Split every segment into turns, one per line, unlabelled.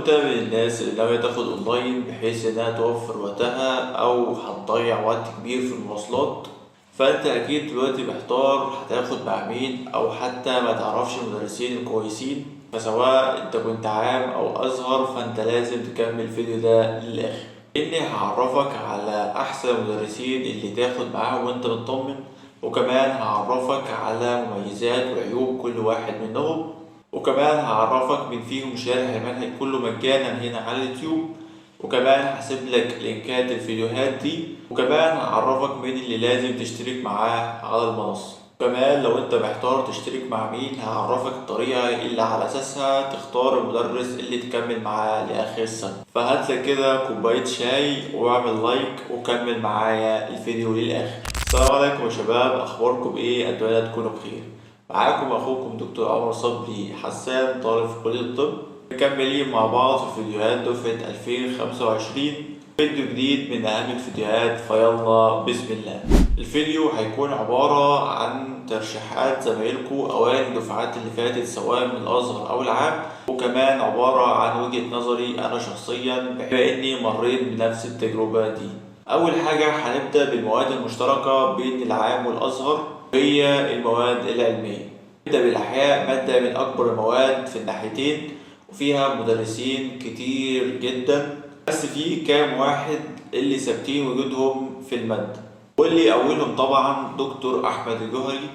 انت من الناس اللي ناوية تاخد اونلاين بحيث انها توفر وقتها او هتضيع وقت كبير في المواصلات، فانت اكيد دلوقتي محتار هتاخد مع مين او حتى ما تعرفش المدرسين الكويسين. فسواء انت كنت عام او ازهر فانت لازم تكمل الفيديو ده للاخر، اني هعرفك على احسن المدرسين اللي تاخد معاهم وانت مطمن، وكمان هعرفك على مميزات وعيوب كل واحد منهم، وكمان هعرفك مين فيهم شارح المنهج كله مجانا هنا على اليوتيوب، وكمان هسيب لك لينكات الفيديوهات دي، وكمان هعرفك مين اللي لازم تشترك معاه على المنصة. وكمان لو انت محتار تشترك مع مين هعرفك الطريقة اللي على اساسها تختار المدرس اللي تكمل معاه لاخر السنة. فهاتلك كده كوباية شاي واعمل لايك وكمل معايا الفيديو للاخر. السلام عليكم يا شباب، اخباركم ايه؟ اتمنى تكونوا بخير. معاكم اخوكم دكتور عمر صبري حسان، طالب في كلية الطب. مكملين مع بعض في فيديوهات دفعة 2025، فيديو جديد من اهم الفيديوهات، فيلا بسم الله. الفيديو هيكون عبارة عن ترشيحات زمايلكم اوائل الدفعات اللي فاتت سواء من الازهر او العام، وكمان عبارة عن وجهة نظري انا شخصيا بما اني مريت بنفس التجربة دي. اول حاجة هنبدأ بالمواد المشتركة بين العام والازهر، هي المواد العلمية. نبدأ بالأحياء، مادة من أكبر المواد في الناحيتين وفيها مدرسين كتير جدا، بس في كام واحد اللي ثابتين وجودهم في المادة، واللي أولهم طبعا دكتور أحمد الجوهري.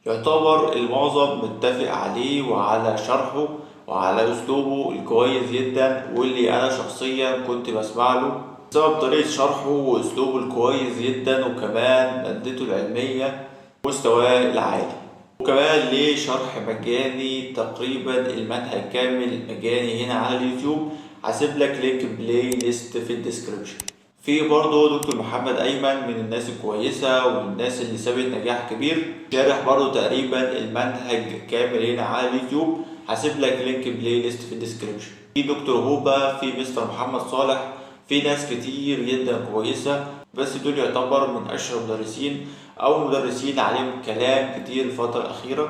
يعتبر المعظم متفق عليه وعلى شرحه وعلى أسلوبه الكويس جدا، واللي أنا شخصيا كنت بسمع له بسبب طريقة شرحه وأسلوبه الكويس جدا، وكمان مادته العلمية مستواه العالي. وكمان ليه شرح مجاني، تقريبا المنهج كامل مجاني هنا على اليوتيوب. هسيب لك لينك بلاي ليست في الديسكريبشن. في برضه دكتور محمد ايمن من الناس الكويسه ومن الناس اللي سابت نجاح كبير، شارح برضه تقريبا المنهج كامل هنا على اليوتيوب. هسيب لك لينك بلاي ليست في الديسكريبشن. في دكتور هوبا، في مستر محمد صالح، في ناس كتير جدا كويسه، بس دول يعتبر من اشهر المدرسين او مدرسين عليهم كلام كتير الفترة الأخيرة.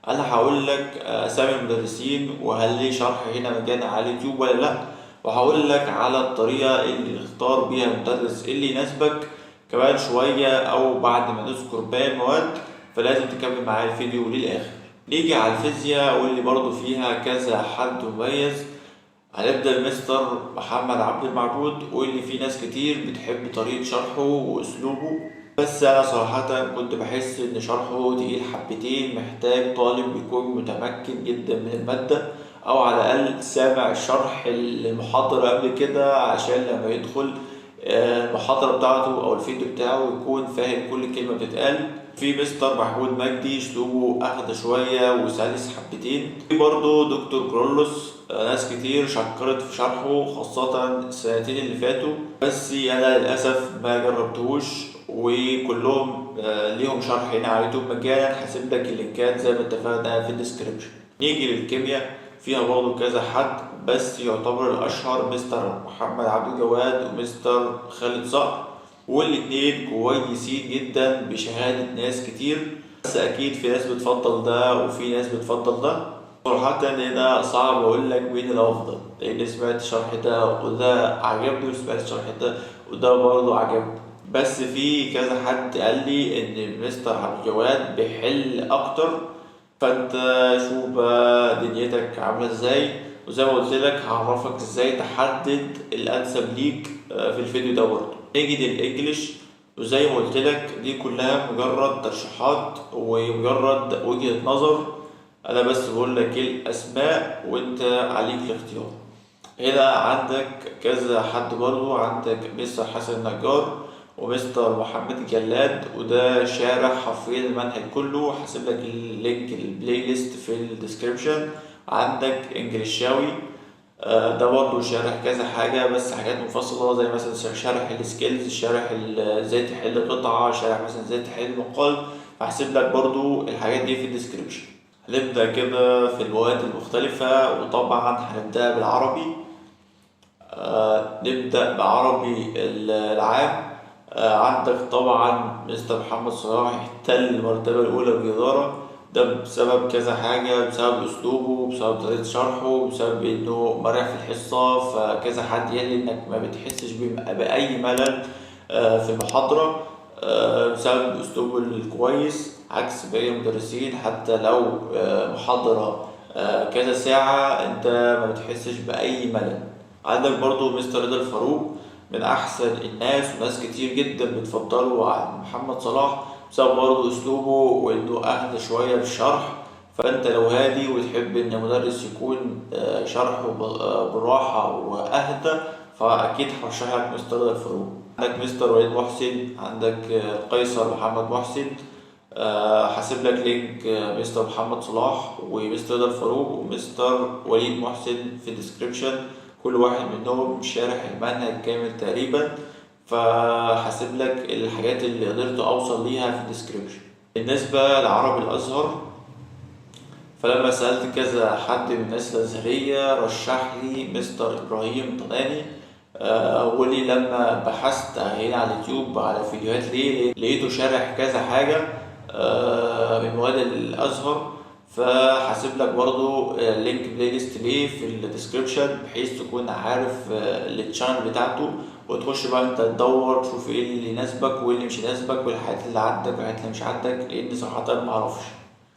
أنا هقول لك أسامي المدرسين وهل ليه شرح هنا مجانا على اليوتيوب ولا لأ، وهقول لك على الطريقة اللي نختار بيها المدرس اللي يناسبك كمان شوية أو بعد ما نذكر باقي المواد، فلازم تكمل معايا الفيديو للآخر. نيجي على الفيزياء واللي برضو فيها كذا حد مميز. هنبدأ بمستر محمد عبد المعبود، واللي فيه ناس كتير بتحب طريقة شرحه وأسلوبه، بس أنا صراحة كنت بحس إن شرحه تقيل حبتين، محتاج طالب يكون متمكن جدا من المادة أو على الأقل سامع شرح المحاضرة قبل كده، عشان لما يدخل المحاضرة بتاعته أو الفيديو بتاعه يكون فاهم كل كلمة بتتقال. في مستر محمود مجدي أسلوبه أخد شوية وسلس حبتين. في برضه دكتور كرولوس، ناس كتير شكرت في شرحه خاصة السنتين اللي فاتوا، بس أنا للأسف ما جربتهوش، وكلهم ليهم شرح هنا على يوتيوب مجانا. هسيب لك اللينكات زي ما اتفقنا في الديسكريبشن. نيجي للكيمياء، فيها برضه كذا حد، بس يعتبر الأشهر مستر محمد عبد الجواد ومستر خالد صقر، والاتنين كويسين جدا بشهادة ناس كتير، بس أكيد في ناس بتفضل ده وفي ناس بتفضل ده. صراحة هنا صعب أقول لك مين الأفضل، لأن سمعت الشرح ده وده عجبني، وسمعت الشرح ده وده برضه عجبني، بس في كذا حد قال لي إن مستر عبد الجواد بيحل أكتر. فأنت شوف بقى دنيتك عاملة إزاي، وزي ما قلت لك هعرفك إزاي تحدد الأنسب ليك في الفيديو ده برضه. نيجي للإنجليش، وزي ما قلت لك دي كلها مجرد ترشيحات ومجرد وجهة نظر، انا بس بقول لك الاسماء وانت عليك الاختيار. هنا عندك كذا حد برضو، عندك مستر حسن النجار ومستر محمد جلاد، وده شارح حرفيا المنهج كله. هسيب لك اللينك البلاي ليست في الديسكريبشن. عندك انجليشاوي، ده برضه شارح كذا حاجة بس حاجات مفصلة، زي مثلا شارح السكيلز، شارح ازاي تحل قطعة، شارح مثلا ازاي تحل مقال. فهسيب لك برضه الحاجات دي في الديسكريبشن. هنبدأ كده في المواد المختلفة، وطبعا هنبدأ بالعربي. نبدأ بعربي العام. عندك طبعا مستر محمد صلاح، احتل المرتبة الأولى بجدارة، ده بسبب كذا حاجة، بسبب أسلوبه، بسبب طريقة شرحه، بسبب إنه مرح في الحصة، فكذا حد يقول إنك ما بتحسش بأي ملل في المحاضرة بسبب أسلوبه الكويس، عكس باقي المدرسين. حتى لو محاضرة كذا ساعة أنت ما بتحسش بأي ملل. عندك برضو مستر رضا الفاروق، من أحسن الناس وناس كتير جدا بتفضله عن محمد صلاح بسبب برضه أسلوبه وإنه أهدى شوية في الشرح. فأنت لو هادي وتحب إن المدرس يكون شرحه بالراحة وأهدى، فأكيد هرشح لك مستر رضا الفاروق. عندك مستر وليد محسن، عندك قيصر محمد محسن. هسيب لك لينك مستر محمد صلاح ومستر رضا الفاروق ومستر وليد محسن في الديسكريبشن. كل واحد منهم شارح المنهج كامل تقريبا، فهسيب لك الحاجات اللي قدرت اوصل ليها في الديسكريبشن. بالنسبة لعربي الازهر، فلما سألت كذا حد من الناس الازهرية رشح لي مستر ابراهيم طناني. واللي لما بحثت هنا على اليوتيوب على فيديوهات ليه لقيته شارح كذا حاجة من مواد الازهر. فهسيب لك برضو لينك بلاي ليست ليه في الديسكريبشن، بحيث تكون عارف التشانل بتاعته، وتخش بقى انت تدور تشوف ايه اللي يناسبك وايه اللي مش يناسبك، والحاجات اللي عندك والحاجات اللي مش عندك، لان صراحة معرفش.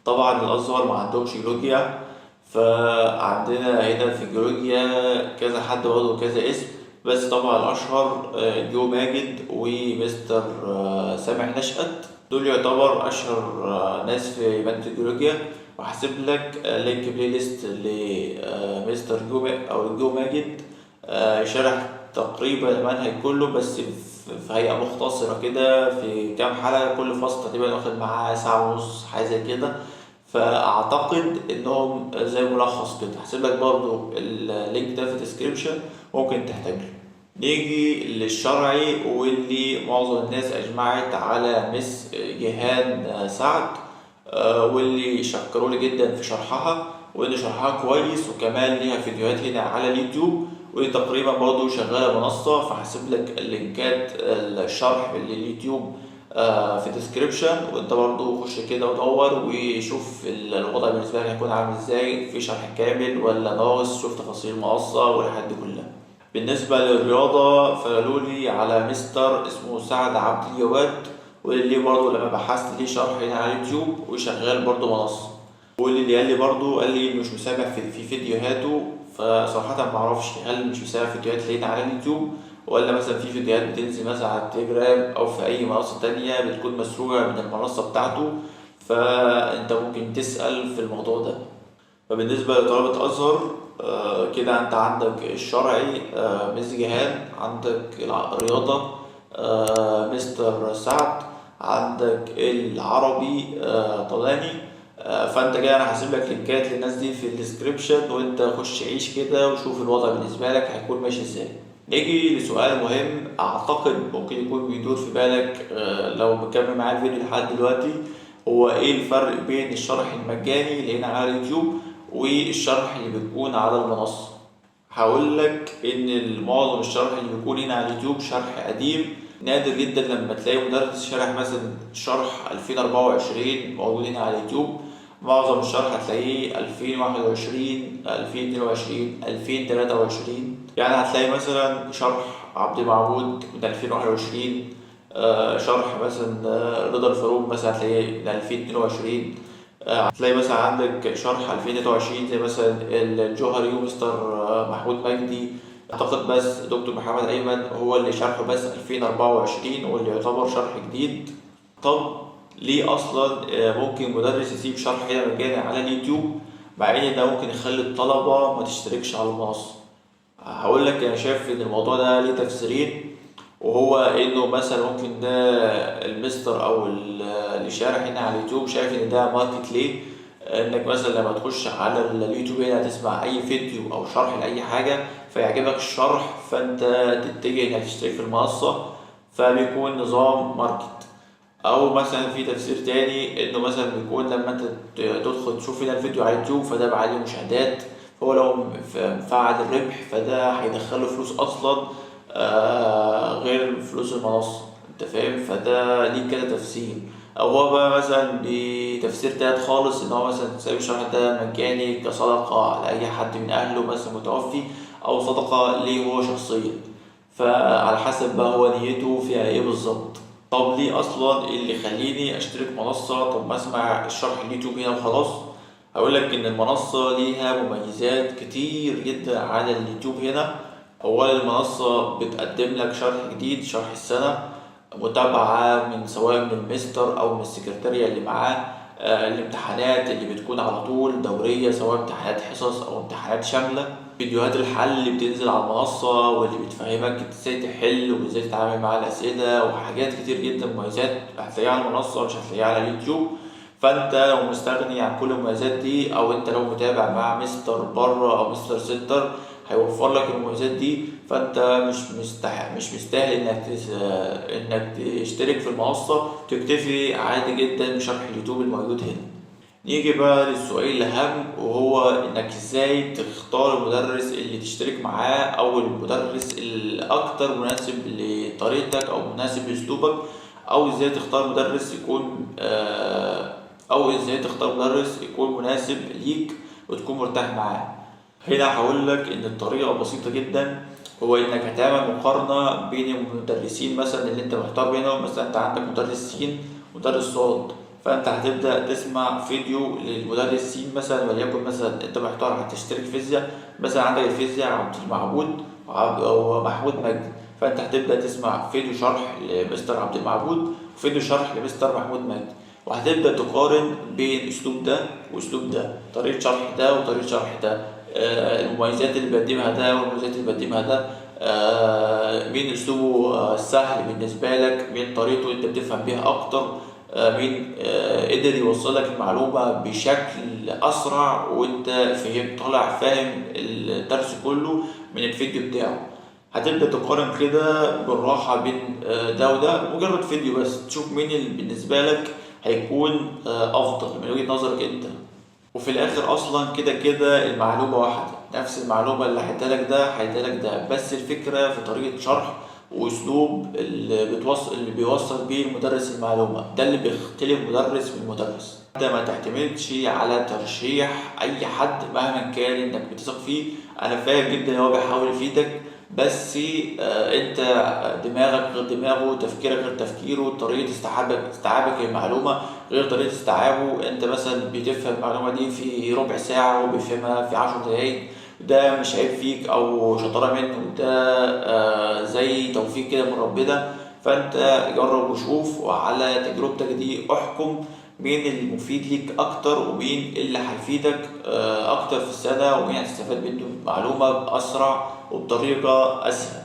طبعا الازهر ما عندهمش جيولوجيا، فعندنا هنا في الجيولوجيا كذا حد برضه كذا اسم، بس طبعا الاشهر جو ماجد ومستر سامح نشأت. دول يعتبر اشهر ناس في مادة الجيولوجيا. وهسيب لك لينك بلاي ليست لمستر جو ماجد، شرح تقريبا المنهج كله بس في هيئة مختصرة كده في كام حلقة، كل فصل تقريبا واخد معاه ساعة ونص حاجة زي كده. فأعتقد إنهم زي ملخص كده. هسيب لك برضو اللينك ده في الديسكريبشن، ممكن تحتاجه. نيجي للشرعي، واللي معظم الناس أجمعت على مس جيهان سعد، واللي شكروا لي جدا في شرحها، واللي شرحها كويس، وكمان ليها فيديوهات هنا على اليوتيوب، ودي تقريبا برضو شغالة منصة. فهسيب لك اللينكات الشرح لليوتيوب في الديسكريبشن، وانت برضو خش كده ودور وشوف الوضع بالنسبة لك هيكون عامل ازاي، في شرح كامل ولا ناقص، شوف تفاصيل مقصة والحاجات دي كلها. بالنسبة للرياضة فقالولي على مستر اسمه سعد عبد الجواد، واللي برضه لما بحثت ليه شرح هنا على اليوتيوب وشغال برضه منصة. واللي قال لي برضه قال لي مش مسامح في فيديوهاته، فصراحة معرفش هل مش مسامح فيديوهات هنا على اليوتيوب، ولا مثلا في فيديوهات بتنزل مثلا على التليجرام أو في أي منصة تانية بتكون مسروقة من المنصة بتاعته. فأنت ممكن تسأل في الموضوع ده. فبالنسبة لطلبة أزهر كده أنت عندك الشرعي مس جيهان، عندك الرياضة مستر سعد، عندك العربي طلاني. فانت كده انا هسيب لك لينكات للناس دي في الديسكريبشن، وانت خش عيش كده وشوف الوضع بالنسبة لك هيكون ماشي ازاي. نيجي لسؤال مهم اعتقد ممكن يكون بيدور في بالك لو مكمل معايا الفيديو لحد دلوقتي، هو ايه الفرق بين الشرح المجاني اللي هنا على اليوتيوب والشرح اللي بيكون على المنصة؟ هقول لك ان معظم الشرح اللي بيكون هنا على اليوتيوب شرح قديم. نادر جدا لما تلاقي مدرس شرح مثلا شرح 2024 موجود هنا على اليوتيوب. معظم الشرح هتلاقيه 2021 2022 2023. يعني هتلاقي مثلا شرح عبد المعبود من 2021، شرح مثلا رضا الفاروق مثلا هتلاقيه من 2022. هتلاقي مثلا عندك شرح 2023 زي مثلا الجوهري ومستر محمود مجدي. اعتقد بس دكتور محمد ايمن هو اللي شرحه بس 2024 واللي يعتبر شرح جديد. طب ليه اصلا ممكن مدرس يسيب شرح هنا مجاني على اليوتيوب مع ان ده ممكن يخلي الطلبة ما تشتركش على المنصة؟ هقول لك انا شايف ان الموضوع ده ليه تفسيرين، وهو انه مثلا ممكن ده المستر او اللي شارح هنا على اليوتيوب شايف ان ده ماركت ليه، انك مثلا لما تخش على اليوتيوب هنا تسمع اي فيديو او شرح لاي حاجة فيعجبك الشرح، فانت تتجه انك تشترك في المنصة، فبيكون نظام ماركت. او مثلا في تفسير تاني انه مثلا بيكون لما انت تدخل تشوف هنا الفيديو على اليوتيوب فده بقى عليه مشاهدات، فهو لو مفعل الربح فده هيدخله فلوس اصلا غير فلوس المنصة. انت فاهم؟ فده ليه كده تفسير. او هو بقى مثلا بتفسير تالت خالص ان هو مثلا سايب الشرح ده مجاني كصدقة على اي حد من اهله مثلا متوفي، او صدقة ليه هو شخصيا. فعلى حسب بقى هو نيته فيها ايه بالظبط. طب ليه اصلا اللي يخليني اشترك منصة؟ طب ما اسمع الشرح اليوتيوب هنا وخلاص. هقول لك ان المنصة ليها مميزات كتير جدا على اليوتيوب هنا. اولا المنصة بتقدم لك شرح جديد، شرح السنة، متابعة من سواء من المستر او من السكرتارية اللي معاه. الامتحانات اللي بتكون على طول دورية، سواء امتحانات حصص او امتحانات شاملة. فيديوهات الحل اللي بتنزل على المنصة واللي بتفهمك ازاي تحل وازاي تتعامل مع الأسئلة، وحاجات كتير جدا مميزات هتلاقيها على المنصة مش هتلاقيها على اليوتيوب. فانت لو مستغني عن كل المميزات دي، او انت لو متابع مع مستر بره او مستر سنتر هيوفر لك المميزات دي، فانت مش مستاهل انك تشترك في المنصة، تكتفي عادي جدا بشرح اليوتيوب الموجود هنا. نيجي بقى للسؤال الأهم، وهو إنك إزاي تختار المدرس اللي تشترك معاه، أو المدرس الأكتر مناسب لطريقتك أو مناسب لأسلوبك، أو إزاي تختار مدرس يكون أو إزاي تختار مدرس يكون مناسب ليك وتكون مرتاح معاه. هنا هقول لك إن الطريقة بسيطة جدا، هو إنك هتعمل مقارنة بين المدرسين مثلا اللي أنت محتار بينهم. مثلا أنت عندك مدرس سين ومدرس صاد، فانت هتبدا تسمع فيديو للمدرس سين مثلا، وليكن مثلا انت محتار هتشترك فيزياء، مثلا عندك الفيزياء عبد المعبود او محمود مجدي، فانت هتبدا تسمع فيديو شرح لمستر عبد المعبود وفيديو شرح لمستر محمود مجدي، وهتبدا تقارن بين الاسلوب ده واسلوب ده، طريقه شرح ده وطريقه شرح ده، المميزات اللي بيقدمها ده والمميزات اللي بيقدمها ده، مين اسلوبه سهل بالنسبه لك، مين طريقته انت بتفهم بيها اكتر، مين قدر يوصل لك المعلومة بشكل أسرع وأنت طالع فاهم الدرس كله من الفيديو بتاعه. هتبدأ تقارن كده بالراحة بين ده وده، مجرد فيديو بس تشوف مين اللي بالنسبة لك هيكون أفضل من وجهة نظرك أنت. وفي الآخر أصلا كده كده المعلومة واحدة، نفس المعلومة اللي هيديها لك ده هيديها لك ده، بس الفكرة في طريقة شرح واسلوب اللي بيوصل بيه المدرس المعلومه، ده اللي بيختلف مدرس من مدرس. انت ما تعتمدش على ترشيح اي حد مهما كان انك بتثق فيه. انا فاهم جدا ان هو بيحاول يفيدك، بس انت دماغك غير دماغه، تفكيرك غير تفكيره، طريقه استيعابك للمعلومه غير طريقه استيعابه. انت مثلا بتفهم المعلومه دي في ربع ساعه وهو بيفهمها في 10 دقايق، ده مش عيب فيك او شطاره منه، ده زي توفيق كده من ربنا. فانت جرب وشوف، وعلى تجربتك دي احكم مين المفيد ليك اكتر ومين اللي هيفيدك اكتر في السنه، ومين هتستفاد منه معلومه باسرع وبطريقه اسهل.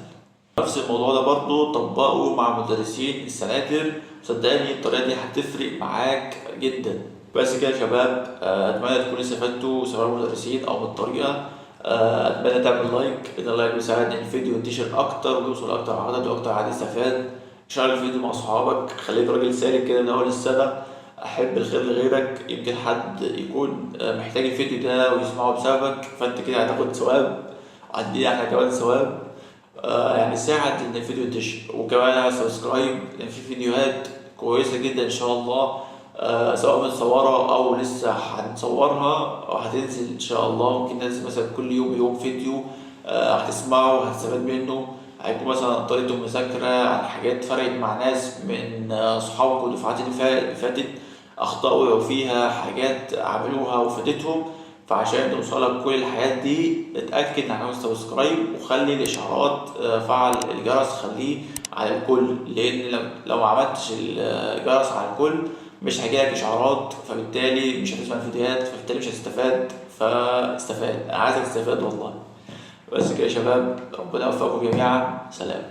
نفس الموضوع ده برضو طبقه مع مدرسين السناتر، صدقني الطريقه دي هتفرق معاك جدا. بس كده يا شباب، اتمنى تكونوا استفدتوا سواء مدرسين او بالطريقه. اتمنى تعمل لايك، ان اللايك بيساعد ان الفيديو ينتشر اكتر ويوصل اكتر عدد واكتر عدد يستفاد. شارك الفيديو مع اصحابك، خليك راجل سالك كده من اول السنه، احب الخير لغيرك، يمكن حد يكون محتاج الفيديو ده ويسمعه بسببك، فانت كده هتاخد ثواب، عندنا احنا كمان ثواب. يعني ساعد ان الفيديو ينتشر، وكمان اعمل سبسكرايب لان في فيديوهات كويسه جدا ان شاء الله، سواء متصورة أو لسه هنصورها وهتنزل إن شاء الله. ممكن ننزل مثلا كل يوم فيديو هتسمعه وهتستفاد منه. هيكون مثلا عن طريقة المذاكرة، عن حاجات فرقت مع ناس من صحابك والدفعات اللي فاتت، أخطاء وقعوا فيها، حاجات عملوها وفادتهم. فعشان توصلك كل الحاجات دي اتأكد انك عملت سبسكرايب، وخلي الإشعارات فعل الجرس خليه على الكل، لأن لو ما عملتش الجرس على الكل مش هيجيلك اشعارات، فبالتالي مش هتسمع الفيديوهات، فبالتالي مش هتستفاد. فاستفاد، انا عايزك تستفاد والله. بس كده يا شباب، ربنا يوفقكم جميعا، سلام.